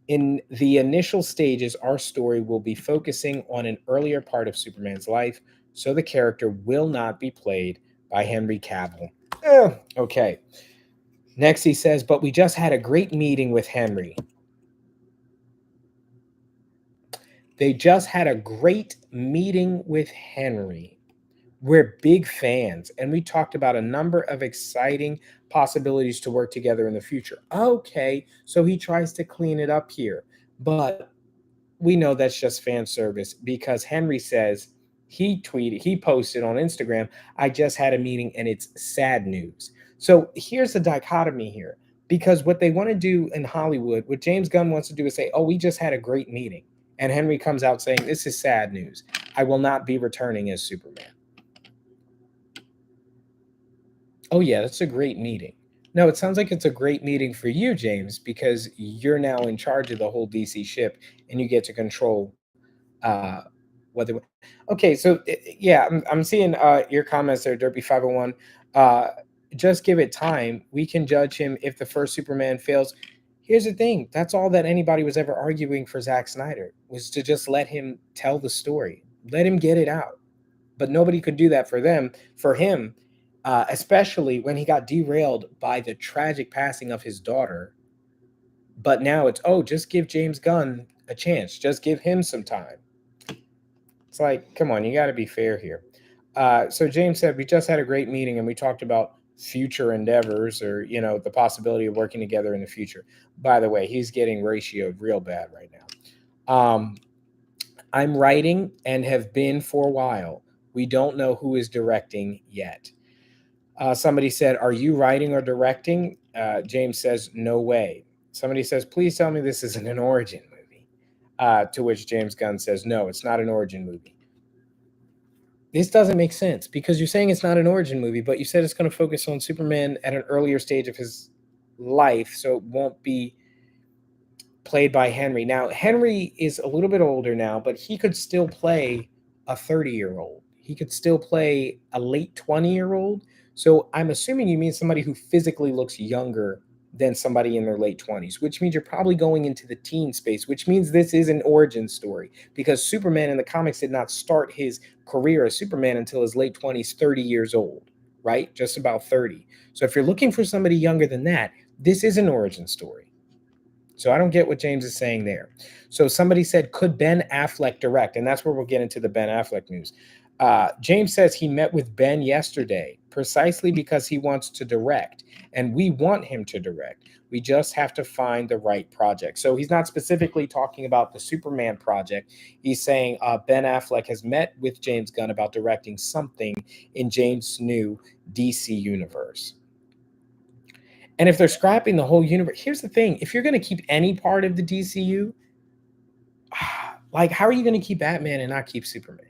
In the initial stages, our story will be focusing on an earlier part of Superman's life, so the character will not be played by Henry Cavill. Okay. Next, he says, but we just had a great meeting with Henry. They just had a great meeting with Henry. We're big fans, and we talked about a number of exciting possibilities to work together in the future. Okay, so he tries to clean it up here, but we know that's just fan service because Henry says he posted on Instagram, I just had a meeting and it's sad news. So here's the dichotomy here because what they want to do in Hollywood, what James Gunn wants to do is say, oh, we just had a great meeting. And Henry comes out saying, this is sad news. I will not be returning as Superman. Oh, yeah, that's a great meeting. No, it sounds like it's a great meeting for you, James, because you're now in charge of the whole DC ship and you get to control uh, whether. Okay, so yeah, I'm seeing your comments there, Derpy501. Uh, just give it time. We can judge him if the first Superman fails. Here's the thing that's all that anybody was ever arguing for Zack Snyder was to just let him tell the story, let him get it out, but nobody could do that for them, for him, especially when he got derailed by the tragic passing of his daughter. But now it's, oh, just give James Gunn a chance, just give him some time. It's like, come on, you got to be fair here. So James said we just had a great meeting and we talked about future endeavors, or the possibility of working together in the future. By the way, he's getting ratioed real bad right now. I'm writing and have been for a while. We don't know who is directing yet. Somebody said, are you writing or directing? James says, no way. Somebody says, please tell me this isn't an origin movie. To which James Gunn says, no, it's not an origin movie. This doesn't make sense because you're saying it's not an origin movie, but you said it's going to focus on Superman at an earlier stage of his life, so it won't be played by Henry. Now, Henry is a little bit older now, but he could still play a 30-year-old. He could still play a late 20-year-old. So I'm assuming you mean somebody who physically looks younger than somebody in their late 20s, which means you're probably going into the teen space, which means this is an origin story because Superman in the comics did not start his career as Superman until his late 20s, 30 years old, right? Just about 30. So if you're looking for somebody younger than that, this is an origin story. So I don't get what James is saying there. So somebody said, could Ben Affleck direct? And that's where we'll get into the Ben Affleck news. James says he met with Ben yesterday precisely because he wants to direct, and we want him to direct. We just have to find the right project. So he's not specifically talking about the Superman project. He's saying Ben Affleck has met with James Gunn about directing something in James' new DC universe. And if they're scrapping the whole universe, here's the thing: if you're going to keep any part of the DCU, like how are you going to keep Batman and not keep Superman?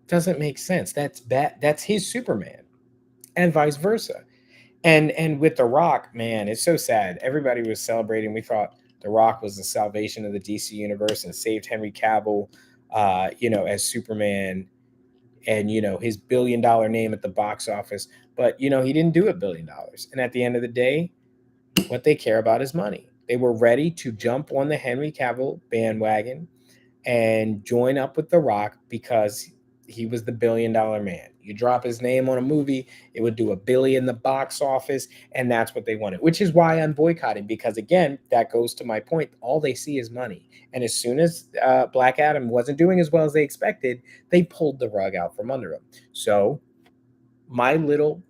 Doesn't make sense. That's his Superman, and vice versa. And with The Rock, man, it's so sad. Everybody was celebrating. We thought The Rock was the salvation of the DC universe and saved Henry Cavill, as Superman, and his $1 billion name at the box office. But he didn't do $1 billion. And at the end of the day, what they care about is money. They were ready to jump on the Henry Cavill bandwagon and join up with The Rock because he was the $1 billion man. You drop his name on a movie, it would do $1 billion in the box office, and that's what they wanted, which is why I'm boycotting, because again, that goes to my point. All they see is money. And as soon as Black Adam wasn't doing as well as they expected, they pulled the rug out from under them. So my little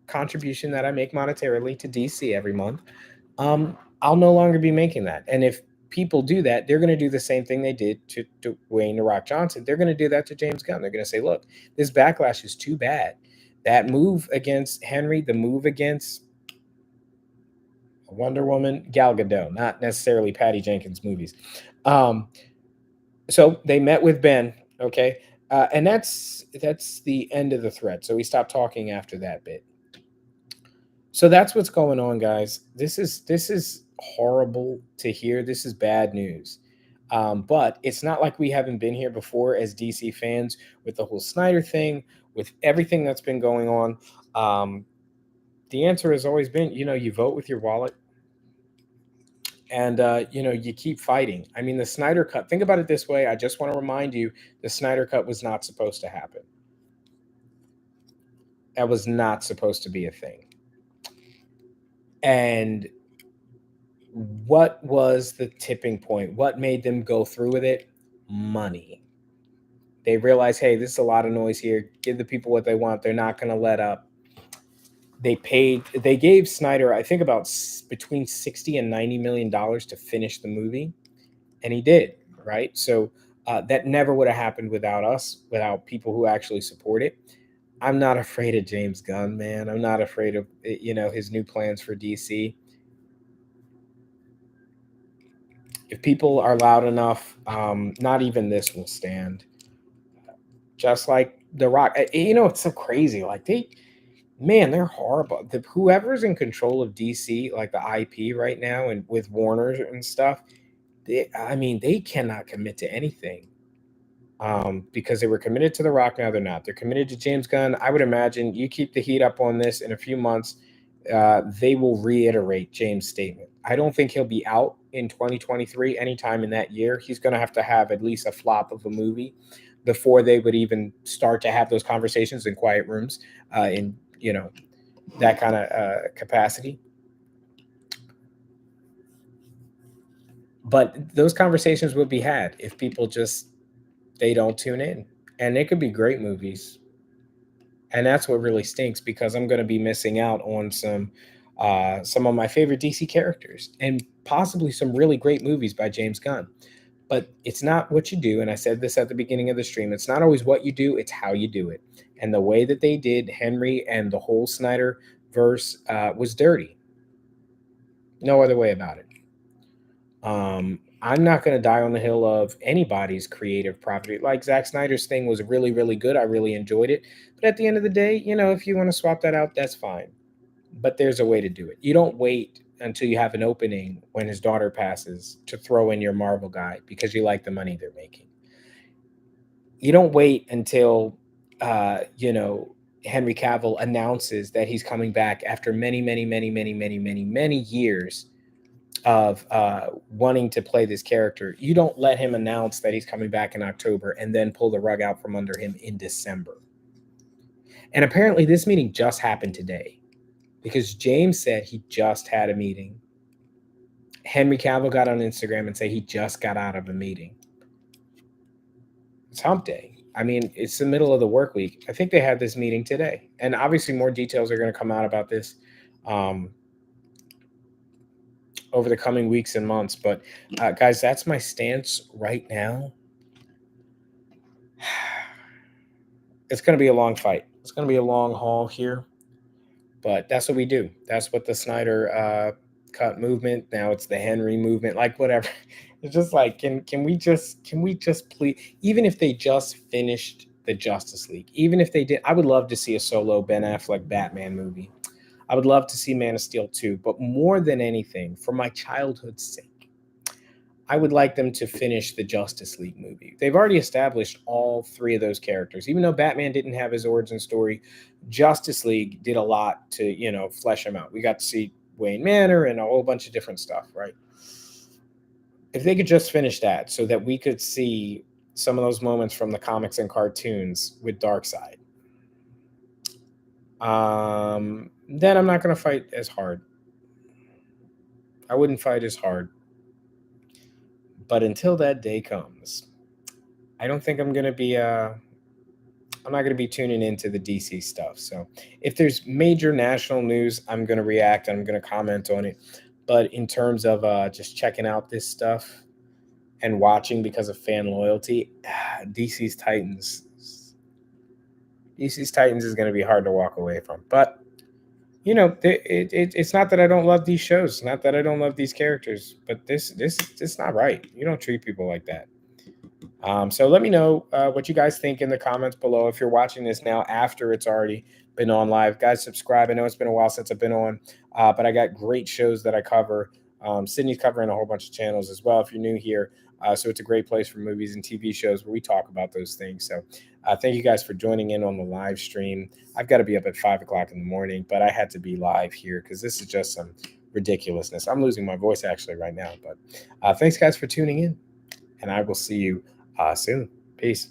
contribution that I make monetarily to DC every month, I'll no longer be making that. And if people do that, they're going to do the same thing they did to Dwayne "The Rock" Johnson. They're going to do that to James Gunn. They're going to say, look, this backlash is too bad. That move against Henry, the move against Wonder Woman, Gal Gadot, not necessarily Patty Jenkins movies. Um, so they met with Ben, okay? And that's the end of the thread. So we stopped talking after that bit. So that's what's going on, guys. This is horrible to hear. This is bad news. But it's not like we haven't been here before as DC fans with the whole Snyder thing, with everything that's been going on. The answer has always been, you vote with your wallet, and you keep fighting. I mean, the Snyder Cut. Think about it this way. I just want to remind you, the Snyder Cut was not supposed to happen. That was not supposed to be a thing. And what was the tipping point? What made them go through with it? Money. They realized, hey, this is a lot of noise here. Give the people what they want. They're not going to let up. They gave Snyder, I think, about between 60 and 90 million dollars to finish the movie, and he did, right? So that never would have happened without us, without people who actually support it. I'm not afraid of James Gunn, man. I'm not afraid of his new plans for DC. If people are loud enough, not even this will stand. Just like The Rock, it's so crazy. Like they're horrible. Whoever's in control of DC, like the IP right now, and with Warner and stuff, they cannot commit to anything. Because they were committed to The Rock, now they're not. They're committed to James Gunn. I would imagine you keep the heat up on this in a few months, they will reiterate James' statement. I don't think he'll be out in 2023 anytime in that year. He's going to have at least a flop of a movie before they would even start to have those conversations in quiet rooms, in that kind of capacity. But those conversations will be had if people they don't tune in, and they could be great movies. And that's what really stinks, because I'm going to be missing out on some of my favorite DC characters and possibly some really great movies by James Gunn. But it's not what you do, and I said this at the beginning of the stream. It's not always what you do; it's how you do it. And the way that they did Henry and the whole Snyder verse was dirty. No other way about it. I'm not going to die on the hill of anybody's creative property. Like Zack Snyder's thing was really, really good. I really enjoyed it. But at the end of the day, if you want to swap that out, that's fine. But there's a way to do it. You don't wait until you have an opening when his daughter passes to throw in your Marvel guy because you like the money they're making. You don't wait until, Henry Cavill announces that he's coming back after many, many, many, many, many, many, many years of wanting to play this character. You don't let him announce that he's coming back in October and then pull the rug out from under him in December. And apparently this meeting just happened today, because James said he just had a meeting. Henry Cavill got on Instagram and said he just got out of a meeting. It's hump day. I mean, it's the middle of the work week. I think they had this meeting today. And obviously more details are going to come out about this over the coming weeks and months. But guys, that's my stance right now. It's going to be a long fight. It's going to be a long haul here. But that's what we do. That's what the Snyder cut movement. Now it's the Henry movement. Like whatever. It's just like, can we just please, even if they just finished the Justice League, even if they did, I would love to see a solo Ben Affleck Batman movie. I would love to see Man of Steel 2, but more than anything, for my childhood's sake, I would like them to finish the Justice League movie. They've already established all three of those characters. Even though Batman didn't have his origin story, Justice League did a lot to, flesh him out. We got to see Wayne Manor and a whole bunch of different stuff, right? If they could just finish that so that we could see some of those moments from the comics and cartoons with Darkseid, then I'm not going to fight as hard. I wouldn't fight as hard. But until that day comes, I don't think I'm going to be I'm not going to be tuning into the DC stuff. So if there's major national news, I'm going to react and I'm going to comment on it. But in terms of just checking out this stuff and watching because of fan loyalty, DC's Titans is going to be hard to walk away from. But it's not that I don't love these shows, not that I don't love these characters, but this is not right. You don't treat people like that. So let me know what you guys think in the comments below. If you're watching this now after it's already been on live, guys, subscribe. I know it's been a while since I've been on, but I got great shows that I cover. Sydney's covering a whole bunch of channels as well if you're new here. So it's a great place for movies and TV shows where we talk about those things. So thank you guys for joining in on the live stream. I've got to be up at 5 o'clock in the morning, but I had to be live here because this is just some ridiculousness. I'm losing my voice actually right now, but thanks guys for tuning in, and I will see you soon. Peace.